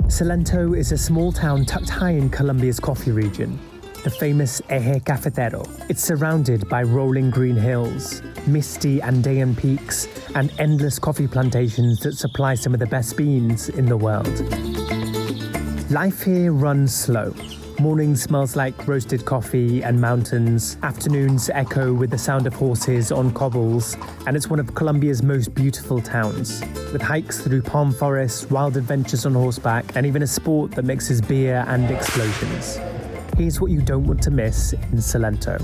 Salento is a small town tucked high in Colombia's coffee region, the famous Eje Cafetero. It's surrounded by rolling green hills, misty Andean peaks, and endless coffee plantations that supply some of the best beans in the world. Life here runs slow. Morning smells like roasted coffee and mountains. Afternoons echo with the sound of horses on cobbles. And it's one of Colombia's most beautiful towns, with hikes through palm forests, wild adventures on horseback, and even a sport that mixes beer and explosions. Here's what you don't want to miss in Salento.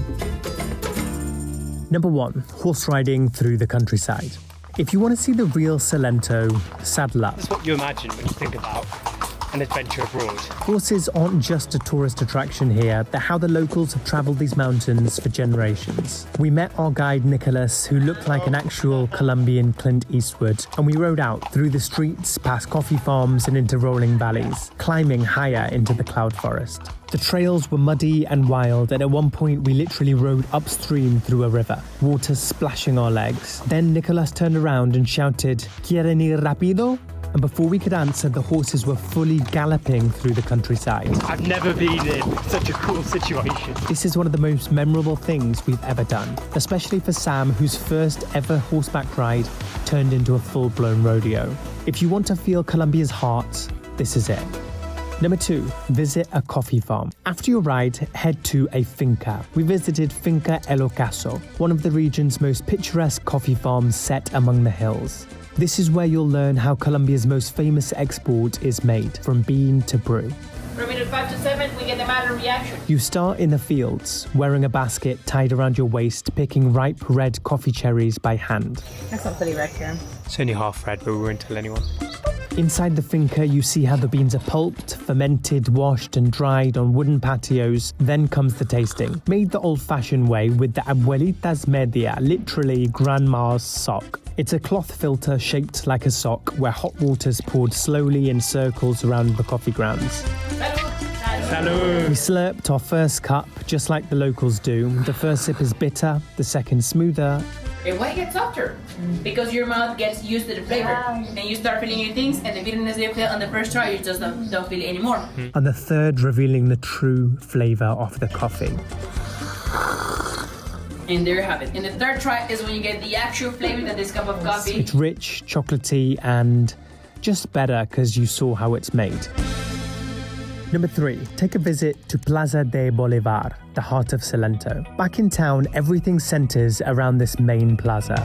Number 1, horse riding through the countryside. If you want to see the real Salento, saddle up. That's what you imagine when you think about an adventure abroad. Horses aren't just a tourist attraction here, they're how the locals have travelled these mountains for generations. We met our guide Nicholas, who looked like an actual Colombian Clint Eastwood, and we rode out through the streets, past coffee farms and into rolling valleys, climbing higher into the cloud forest. The trails were muddy and wild, and at one point we literally rode upstream through a river, water splashing our legs. Then Nicholas turned around and shouted, "Quieren ir rápido?" And before we could answer, the horses were fully galloping through the countryside. I've never been in such a cool situation. This is one of the most memorable things we've ever done, especially for Sam, whose first ever horseback ride turned into a full-blown rodeo. If you want to feel Colombia's heart, this is it. Number 2, visit a coffee farm. After your ride, head to a finca. We visited Finca El Ocaso, one of the region's most picturesque coffee farms set among the hills. This is where you'll learn how Colombia's most famous export is made, from bean to brew. From minute 5 to 7, we get the matter reaction. You start in the fields, wearing a basket tied around your waist, picking ripe red coffee cherries by hand. That's not pretty right here. It's only half red, but we won't tell anyone. Inside the finca, you see how the beans are pulped, fermented, washed and dried on wooden patios. Then comes the tasting, made the old-fashioned way with the abuelita's media, literally grandma's sock. It's a cloth filter shaped like a sock where hot water's poured slowly in circles around the coffee grounds. Salud! We slurped our first cup, just like the locals do. The first sip is bitter, the second smoother. And why it gets softer? Because your mouth gets used to the flavor. And you start feeling your things, and the bitterness you feel on the first try, you just don't feel it anymore. And the third revealing the true flavour of the coffee. And there you have it. And the third try is when you get the actual flavor that this cup of coffee. It's rich, chocolatey, and just better because you saw how it's made. Number 3, take a visit to Plaza de Bolivar, the heart of Salento. Back in town, everything centres around this main plaza.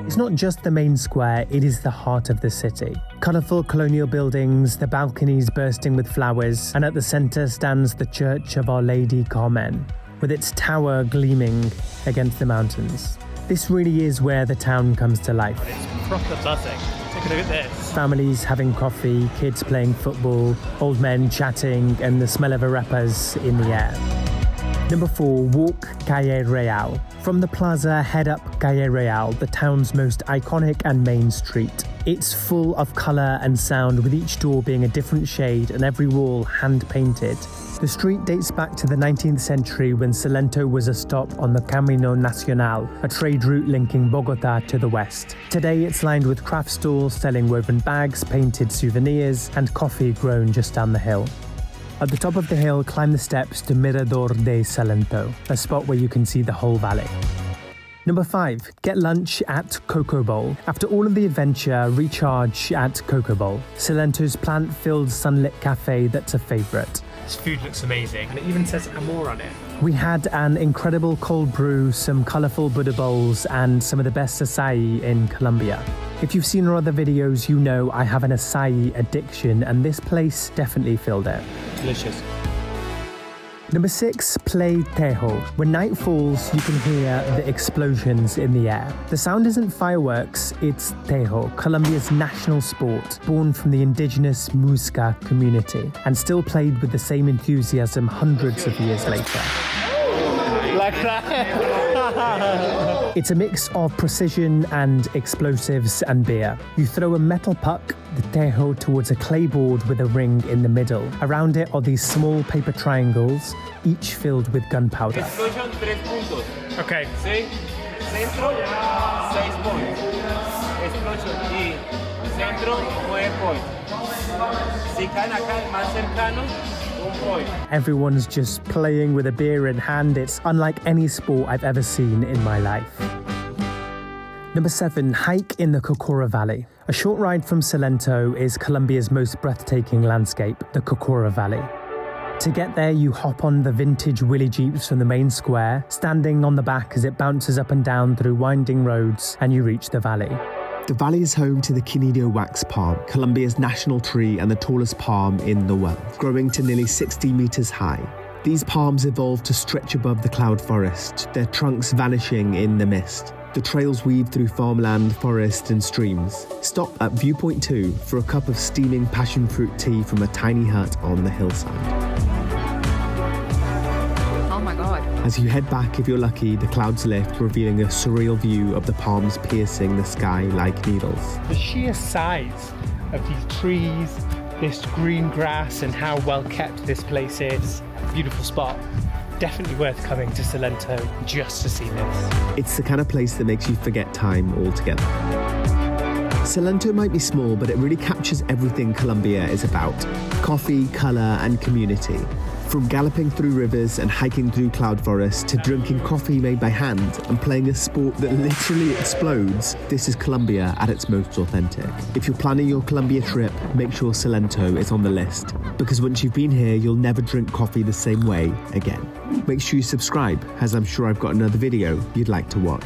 It's not just the main square, it is the heart of the city. Colourful colonial buildings, the balconies bursting with flowers, and at the centre stands the Church of Our Lady Carmen, with its tower gleaming against the mountains. This really is where the town comes to life. It's proper buzzing. Take a look at this. Families having coffee, kids playing football, old men chatting, and the smell of arepas in the air. Number 4, walk Calle Real. From the plaza, head up Calle Real, the town's most iconic and main street. It's full of colour and sound, with each door being a different shade and every wall hand-painted. The street dates back to the 19th century when Salento was a stop on the Camino Nacional, a trade route linking Bogota to the west. Today it's lined with craft stalls selling woven bags, painted souvenirs, and coffee grown just down the hill. At the top of the hill, climb the steps to Mirador de Salento, a spot where you can see the whole valley. Number 5, get lunch at Coco Bowl. After all of the adventure, recharge at Coco Bowl, Salento's plant-filled sunlit cafe that's a favourite. This food looks amazing, and it even says Amor on it. We had an incredible cold brew, some colourful Buddha bowls, and some of the best acai in Colombia. If you've seen our other videos, you know I have an acai addiction, and this place definitely filled it. Delicious. Number 6, play Tejo. When night falls, you can hear the explosions in the air. The sound isn't fireworks, it's Tejo, Colombia's national sport, born from the indigenous Muisca community, and still played with the same enthusiasm hundreds of years later. Like that. It's a mix of precision and explosives and beer. You throw a metal puck, the tejo, towards a clay board with a ring in the middle. Around it are these small paper triangles, each filled with gunpowder. Explosion, 3 puntos. Okay. ¿Sí? Centro, 6 points. Explosion y centro, 9 points. Si caen acá, el más cercano, un point. Everyone's just playing with a beer in hand. It's unlike any sport I've ever seen in my life. Number 7, hike in the Cocora Valley. A short ride from Salento is Colombia's most breathtaking landscape, the Cocora Valley. To get there, you hop on the vintage Willy Jeeps from the main square, standing on the back as it bounces up and down through winding roads, and you reach the valley. The valley is home to the Quinino wax palm, Colombia's national tree and the tallest palm in the world, growing to nearly 60 meters high. These palms evolved to stretch above the cloud forest, their trunks vanishing in the mist. The trails weave through farmland, forest and streams. Stop at Viewpoint 2 for a cup of steaming passion fruit tea from a tiny hut on the hillside. Oh my God. As you head back, if you're lucky, the clouds lift, revealing a surreal view of the palms piercing the sky like needles. The sheer size of these trees, this green grass, and how well kept this place is. Beautiful spot. Definitely worth coming to Salento just to see this. It's the kind of place that makes you forget time altogether. Salento might be small, but it really captures everything Colombia is about. Coffee, colour and community. From galloping through rivers and hiking through cloud forests to drinking coffee made by hand and playing a sport that literally explodes, this is Colombia at its most authentic. If you're planning your Colombia trip, make sure Salento is on the list, because once you've been here, you'll never drink coffee the same way again. Make sure you subscribe, as I'm sure I've got another video you'd like to watch.